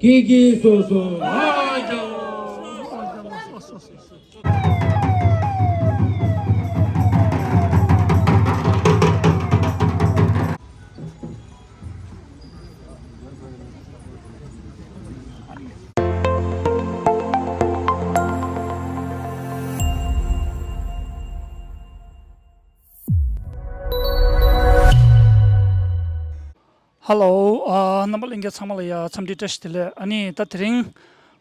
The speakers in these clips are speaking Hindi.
기기 소소 하자. Hello, number inge samalaya samdi tashtile ani tatring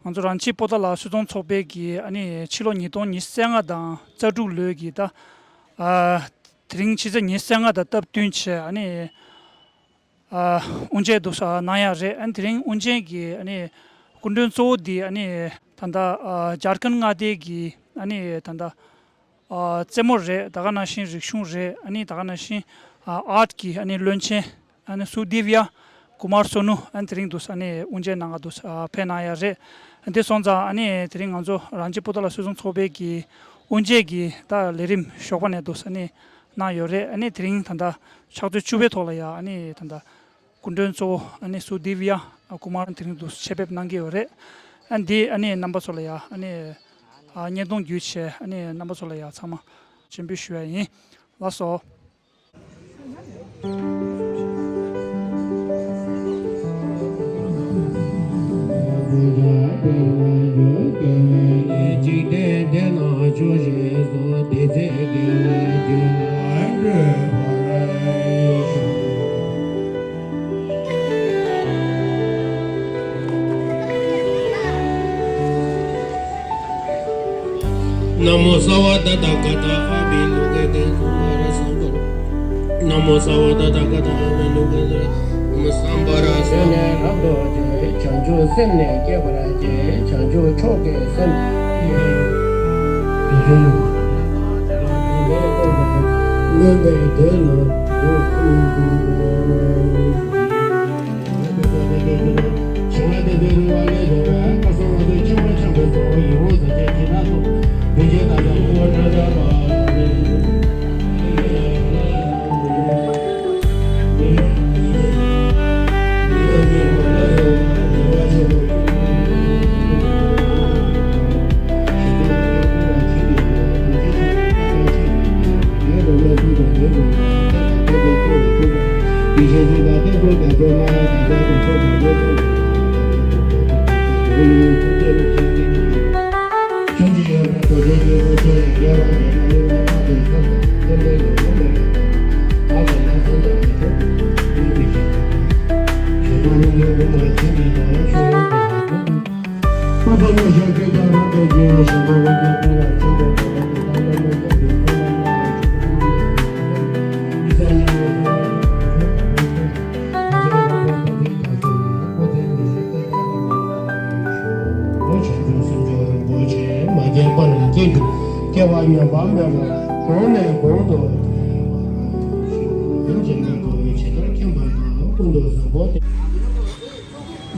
anzo ranchi podala sudon chobe gi ani chilo ni don ni senga da zadu le gi da tring chize ni senga da tab tunche ani unje dosa naya re an tring unje gi ani kundun so di ani tanda jarkan nga de gi ani tanda tsemor re daga na shin rikshun re ani daga na shin art ki ani lunche ane Sudivya Kumar Sonu antering dus ane unje nanga dus penaya re ante sonza ane tering anzo ranji podala suzon chobe gi unje gi ta lerim shokane dus ane na yore ane tering tanda chakdu chube thola ya ane tanda kundön so ane Sudivya Kumar antering dus chebeb nangi yore andi ane number sola ya ane nyedong gyuche ane number sola ya sama chimbi shwe yin laso Namo Savada Dakata Abiluge Sumara Sambara Namo Savada Dakata Abiluge Sambara Sene Abdoje Chanju Sene Gebaraje Chanju Choke Sen Nende Deno Chade Deno Wale Dora Kasawade Chama Chama Dora Yoza Jinato Vijay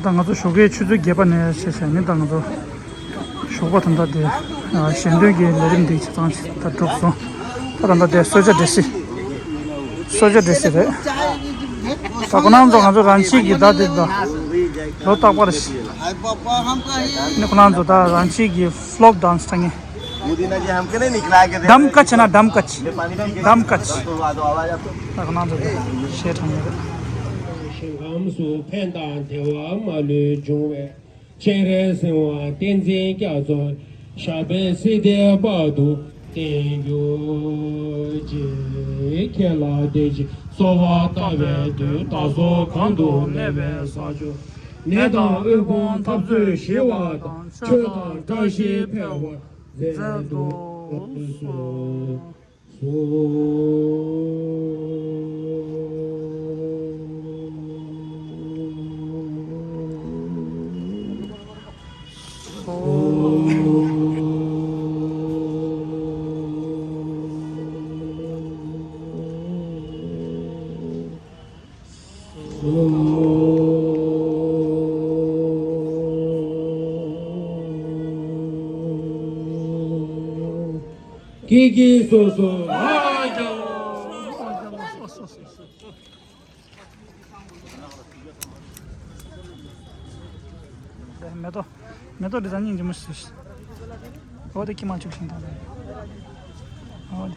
당가도 쇼게 추도 개반에 세상에 당가도 쇼가 된다데 신도기 내림데 있잖아 다 족소 다른데 소자 데시데 사고난 정아도 란치기 다데다 로타 버시 निकुनान जोता रांची की फ्लॉक डांस थंगे दम कच ना दम कच निकुनान जोता शेर थंगे Amsu pendan dewa malu jungwe chere sewa tenzin gyazo shabe side badu tenyu je kela deji sowa tawe du tazo kandu nebe sajo nedan ögon tabzu shiwa dan chodan tashi pewa zedo 기기 소소 하자. 매도 리자닝 좀 쓰시. 어디 기만 주신다. 어디.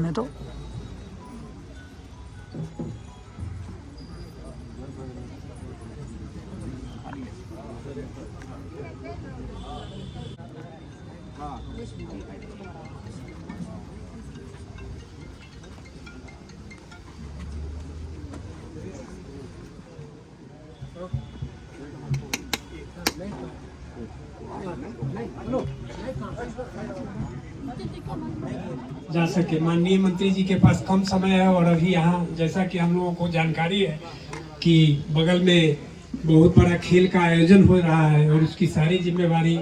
매도. जा सके। माननीय मंत्री जी के पास कम समय है और अभी यहाँ जैसा कि हम लोगों को जानकारी है कि बगल में बहुत बड़ा खेल का आयोजन हो रहा है और उसकी सारी जिम्मेवारी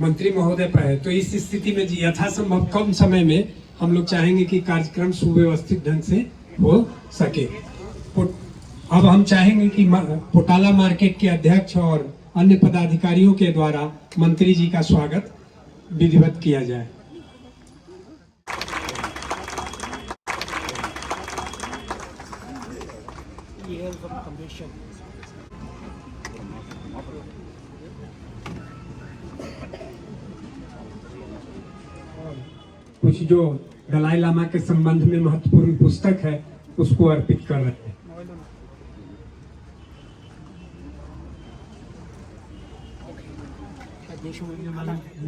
मंत्री महोदय पर है। तो इस स्थिति में जी यथासंभव कम समय में हम लोग चाहेंगे कि कार्यक्रम सुव्यवस्थित ढंग से हो सके। अब हम चाहेंगे कि पोटाला मार्केट के अध्यक्ष और अन्य पदाधिकारियों के द्वारा मंत्री जी का स्वागत विधिवत किया जाए। कुछ जो दलाई लामा के संबंध में महत्वपूर्ण पुस्तक है उसको अर्पित कर रहे हैं।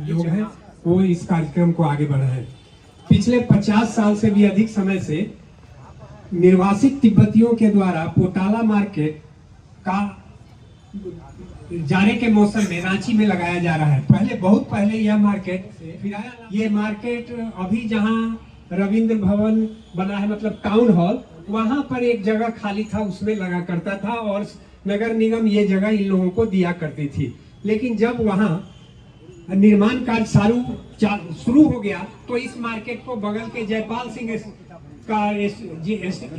लोग हैं वो इस कार्यक्रम को आगे बढ़ाए हैं। पिछले 50 साल से भी अधिक समय से निर्वासित तिब्बतियों के द्वारा पोटाला मार्केट का जाड़े के मौसम में रांची में लगाया जा रहा है। पहले बहुत पहले यह मार्केट, ये मार्केट अभी जहाँ रविंद्र भवन बना है मतलब टाउन हॉल, वहां पर एक जगह खाली था, उसमें लगा करता था और नगर निगम ये जगह इन लोगों को दिया करती थी। लेकिन जब वहां निर्माण कार्य शुरू हो गया तो इस मार्केट को बगल के जयपाल सिंह का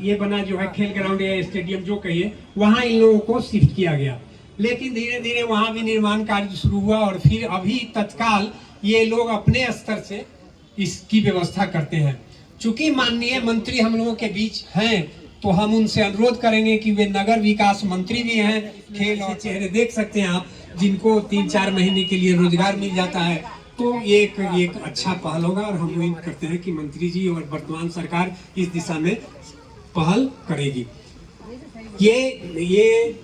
ये बना जो है खेल ग्राउंड या स्टेडियम जो कहिए, वहां इन लोगों को शिफ्ट किया गया। लेकिन धीरे धीरे वहां भी निर्माण कार्य शुरू हुआ और फिर अभी तत्काल ये लोग अपने स्तर से इसकी व्यवस्था करते हैं। चूंकि माननीय मंत्री हम लोगों के बीच हैं तो हम उनसे अनुरोध करेंगे कि वे नगर विकास मंत्री भी हैं। खेल और चेहरे देख सकते हैं आप, जिनको 3-4 महीने के लिए रोजगार मिल जाता है, तो एक अच्छा पहल होगा और हम उम्मीद करते हैं कि मंत्री जी और वर्तमान सरकार इस दिशा में पहल करेगी। ये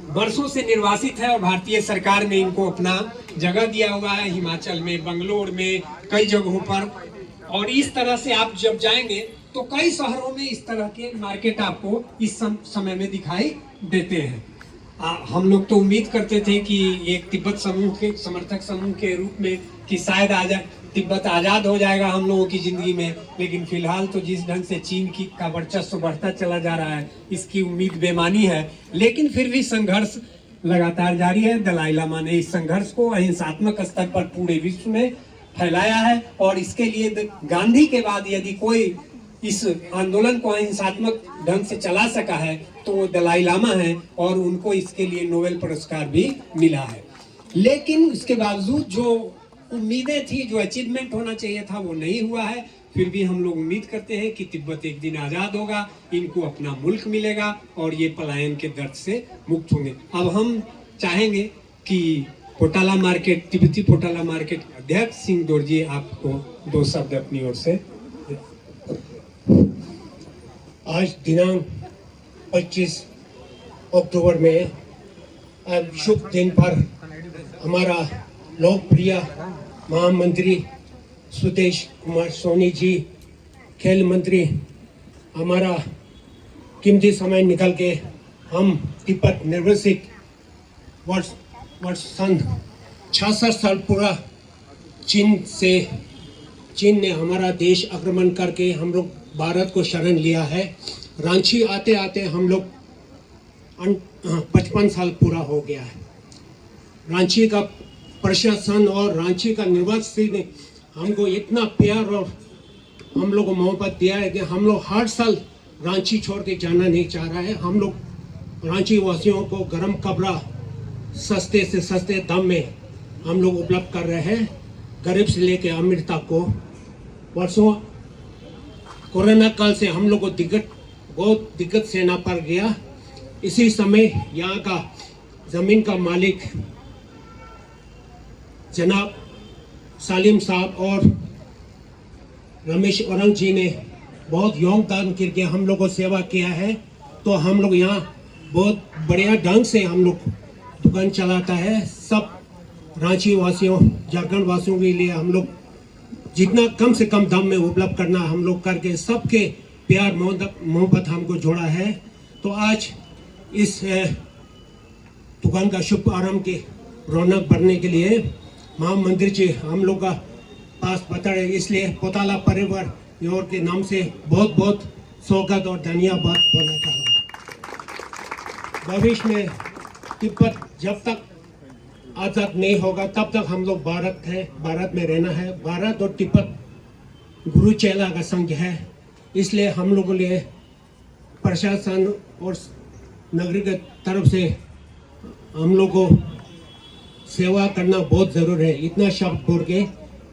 वर्षों से निर्वासित है और भारतीय सरकार ने इनको अपना जगह दिया हुआ है, हिमाचल में, बंगलोर में, कई जगहों पर। और इस तरह से आप जब जाएंगे तो कई शहरों में इस तरह के मार्केट आपको इस समय में दिखाई देते हैं। हम लोग तो उम्मीद करते थे कि एक तिब्बत समूह के समर्थक समूह के रूप में कि शायद तिब्बत आजाद हो जाएगा हम लोगों की जिंदगी में, लेकिन फिलहाल तो जिस ढंग से चीन का वर्चस्व बढ़ता चला जा रहा है, इसकी उम्मीद बेमानी है। लेकिन फिर भी संघर्ष लगातार जारी है। दलाई लामा ने इस संघर्ष को अहिंसात्मक स्तर पर पूरे विश्व में फैलाया है और इसके लिए गांधी के बाद यदि कोई इस आंदोलन को अहिंसात्मक ढंग से चला सका है तो वो दलाई लामा है और उनको इसके लिए नोबेल पुरस्कार भी मिला है। लेकिन इसके बावजूद जो उम्मीदें थी, जो अचीवमेंट होना चाहिए था, वो नहीं हुआ है। फिर भी हम लोग उम्मीद करते हैं कि तिब्बत एक दिन आजाद होगा, इनको अपना मुल्क मिलेगा और ये पलायन के दर्द से मुक्त होंगे। अब हम चाहेंगे कि पोटाला मार्केट, तिब्बती पोटाला मार्केट अध्यक्ष सिंह दोरजी आपको 2 शब्द अपनी ओर से। आज दिनांक 25 अक्टूबर में शुभ दिन पर हमारा लोकप्रिय महामंत्री सुदेश कुमार सोनी जी, खेल मंत्री, हमारा कीमती समय निकल के हम तिब्बत निर्वासित वर्ष सन 66 साल पूरा चीन ने हमारा देश आक्रमण करके हम लोग भारत को शरण लिया है। रांची आते आते हम लोग 55 साल पूरा हो गया है। रांची का प्रशासन और रांची का निवासी ने हमको इतना प्यार और हम लोग को मोहब्बत दिया है कि हम लोग हर साल रांची छोड़ के जाना नहीं चाह रहा है। हम लोग रांची वासियों को गर्म कपड़ा सस्ते से सस्ते दाम में हम लोग उपलब्ध कर रहे हैं, गरीब से लेके अमीर तक को। वर्षों कोरोना काल से हम लोग को बहुत दिक्कत सहना पड़ गया। इसी समय यहाँ का ज़मीन का मालिक जनाब सालिम साहब और रमेश औरंग जी ने बहुत योगदान करके हम लोग को सेवा किया है। तो हम लोग यहाँ बहुत बढ़िया ढंग से हम लोग दुकान चलाता है। सब रांची वासियों, झारखंड वासियों के लिए हम लोग जितना कम से कम दाम में उपलब्ध करना हम लोग करके सबके प्यार मोहब्बत हमको जोड़ा है। तो आज इस दुकान का शुभ आरंभ के रौनक बढ़ने के लिए महामंत्री जी हम लोग का पास बता रहे, इसलिए पोटाला परिवार योर के नाम से बहुत बहुत स्वागत और धन्यवाद बोलना चाह रहा हूँ। भविष्य में तिब्बत जब तक आज़ाद नहीं होगा तब तक हम लोग भारत में रहना है। भारत और तिब्बत गुरु चेला का संघ है, इसलिए हम लोगों के लिए प्रशासन और नगरी के तरफ से हम लोग को सेवा करना बहुत ज़रूरी है। इतना शब्द बोल के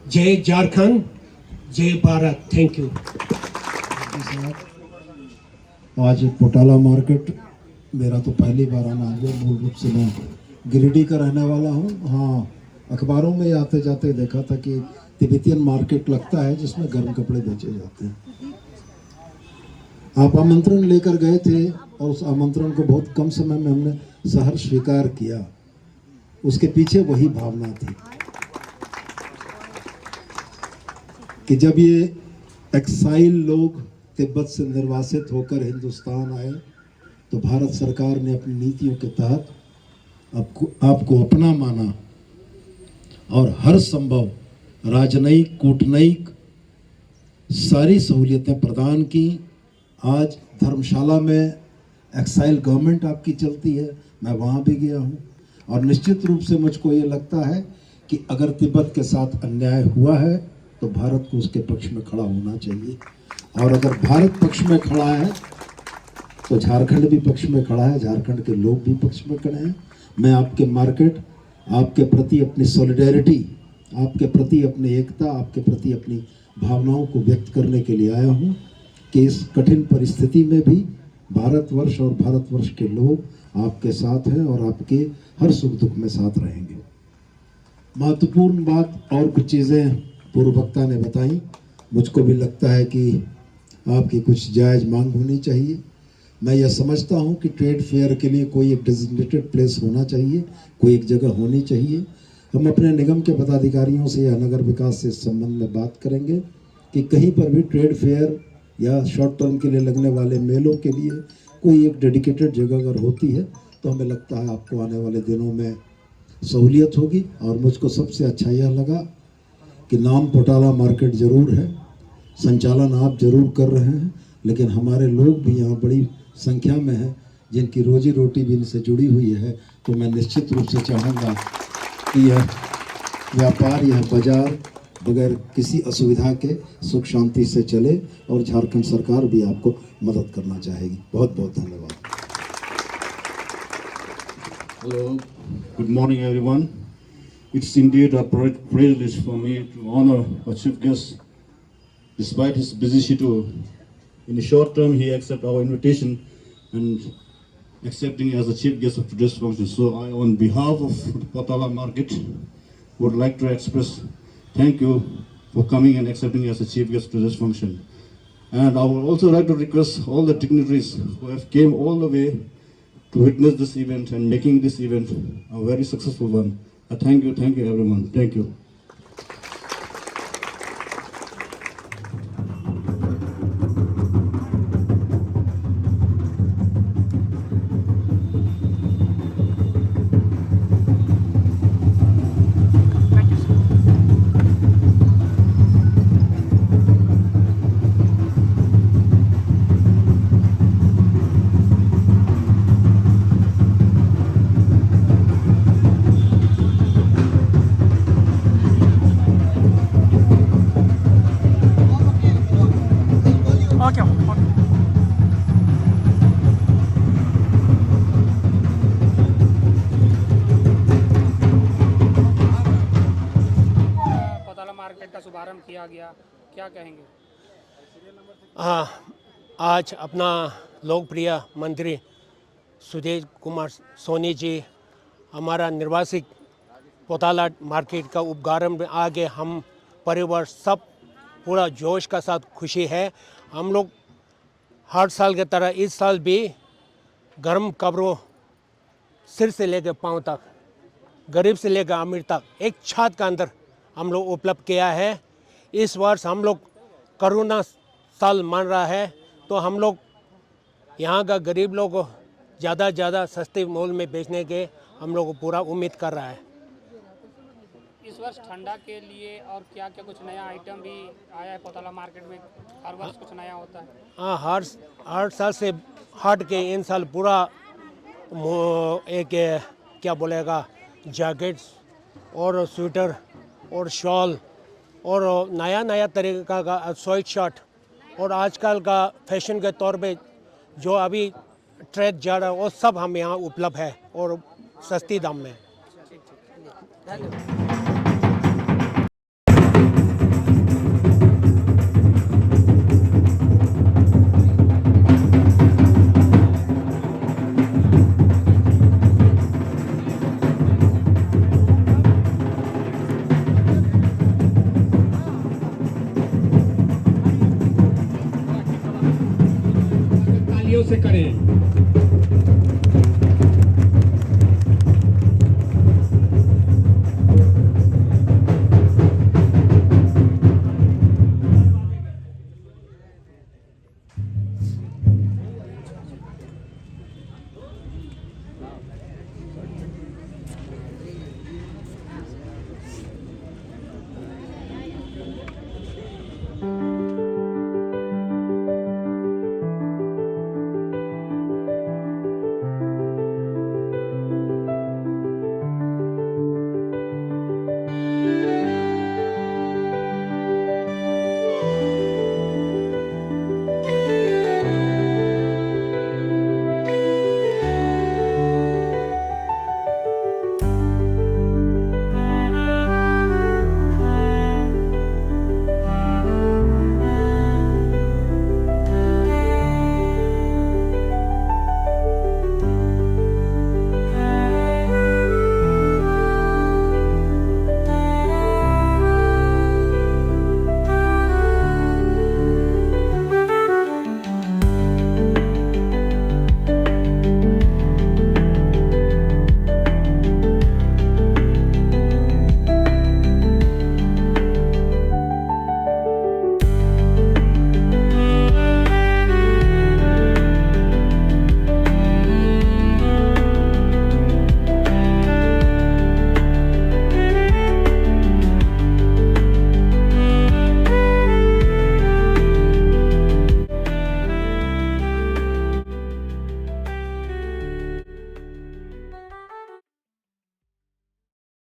जय झारखंड, जय भारत। Thank you. आज पोटाला मार्केट मेरा तो पहली बार आना है। मूल रूप से मैं गिरिडीह का रहने वाला हूँ। हाँ, अखबारों में आते जाते देखा था कि तिब्बतियन मार्केट लगता है जिसमें गर्म कपड़े बेचे जाते हैं। आप आमंत्रण लेकर गए थे और उस आमंत्रण को बहुत कम समय में हमने सहर्ष स्वीकार किया। उसके पीछे वही भावना थी कि जब ये एक्साइल लोग तिब्बत से निर्वासित होकर हिंदुस्तान आए तो भारत सरकार ने अपनी नीतियों के तहत आपको अपना माना और हर संभव राजनयिक कूटनयिक सारी सहूलियतें प्रदान की। आज धर्मशाला में एक्साइल गवर्नमेंट आपकी चलती है, मैं वहाँ भी गया हूँ और निश्चित रूप से मुझको ये लगता है कि अगर तिब्बत के साथ अन्याय हुआ है तो भारत को उसके पक्ष में खड़ा होना चाहिए, और अगर भारत पक्ष में खड़ा है तो झारखंड भी पक्ष में खड़ा है, झारखंड के लोग भी पक्ष में खड़े हैं। मैं आपके मार्केट, आपके प्रति अपनी सॉलिडेरिटी, आपके प्रति अपनी एकता, आपके प्रति अपनी भावनाओं को व्यक्त करने के लिए आया हूँ कि इस कठिन परिस्थिति में भी भारतवर्ष और भारतवर्ष के लोग आपके साथ हैं और आपके हर सुख दुख में साथ रहेंगे। महत्वपूर्ण बात और कुछ चीज़ें पूर्व वक्ता ने बताई, मुझको भी लगता है कि आपकी कुछ जायज़ मांग होनी चाहिए। मैं यह समझता हूं कि ट्रेड फेयर के लिए कोई एक डेजिग्नेटेड प्लेस होना चाहिए, कोई एक जगह होनी चाहिए। हम अपने निगम के पदाधिकारियों से या नगर विकास से इस संबंध में बात करेंगे कि कहीं पर भी ट्रेड फेयर या शॉर्ट टर्म के लिए लगने वाले मेलों के लिए कोई एक डेडिकेटेड जगह अगर होती है तो हमें लगता है आपको आने वाले दिनों में सहूलियत होगी। और मुझको सबसे अच्छा यह लगा कि नाम पोटाला मार्केट ज़रूर है, संचालन आप जरूर कर रहे हैं, लेकिन हमारे लोग भी यहाँ बड़ी संख्या में हैं जिनकी रोजी रोटी भी इनसे जुड़ी हुई है। तो मैं निश्चित रूप से चाहूँगा कि यह व्यापार, यह बाजार बगैर किसी असुविधा के सुख शांति से चले और झारखंड सरकार भी आपको मदद करना चाहेगी। बहुत बहुत धन्यवाद। Hello, good morning everyone. It's indeed a privilege for me to honor our chief guest. Despite his busy schedule, in the short term he accepted our invitation and accepting as the chief guest of today's function. So I, on behalf of the Potala Market, would like to express thank you for coming and accepting as the chief guest to this function. And I would also like to request all the dignitaries who have came all the way to witness this event and making this event a very successful one. Thank you everyone. Thank you. Okay. पोटाला मार्केट का शुभारंभ किया गया, क्या कहेंगे? आज अपना लोकप्रिय मंत्री सुधीर कुमार सोनी जी हमारा निर्वासित पोटाला मार्केट का उपगारम में आगे हम परिवार सब पूरा जोश का साथ खुशी है। हम लोग हर साल की तरह इस साल भी गर्म कपड़ों सिर से लेकर पाँव तक, गरीब से लेकर अमीर तक एक छत का अंदर हम लोग उपलब्ध किया है। इस वर्ष हम लोग कोरोना साल मान रहा है तो हम लोग यहाँ का गरीब लोग को ज़्यादा सस्ते मोल में बेचने के हम लोग को पूरा उम्मीद कर रहा है। इस वर्ष ठंडा के लिए और क्या क्या कुछ नया आइटम भी आया है पोटाला मार्केट में? हर वर्ष कुछ नया होता है। हाँ, हर साल से हट के इन साल पूरा एक क्या बोलेगा जैकेट्स और स्वेटर और शॉल और नया तरीका का स्वेट शर्ट और आजकल का फैशन के तौर पे जो अभी ट्रेंड जा रहा है वो सब हम यहाँ उपलब्ध है और सस्ती दाम में। तालियों से करें।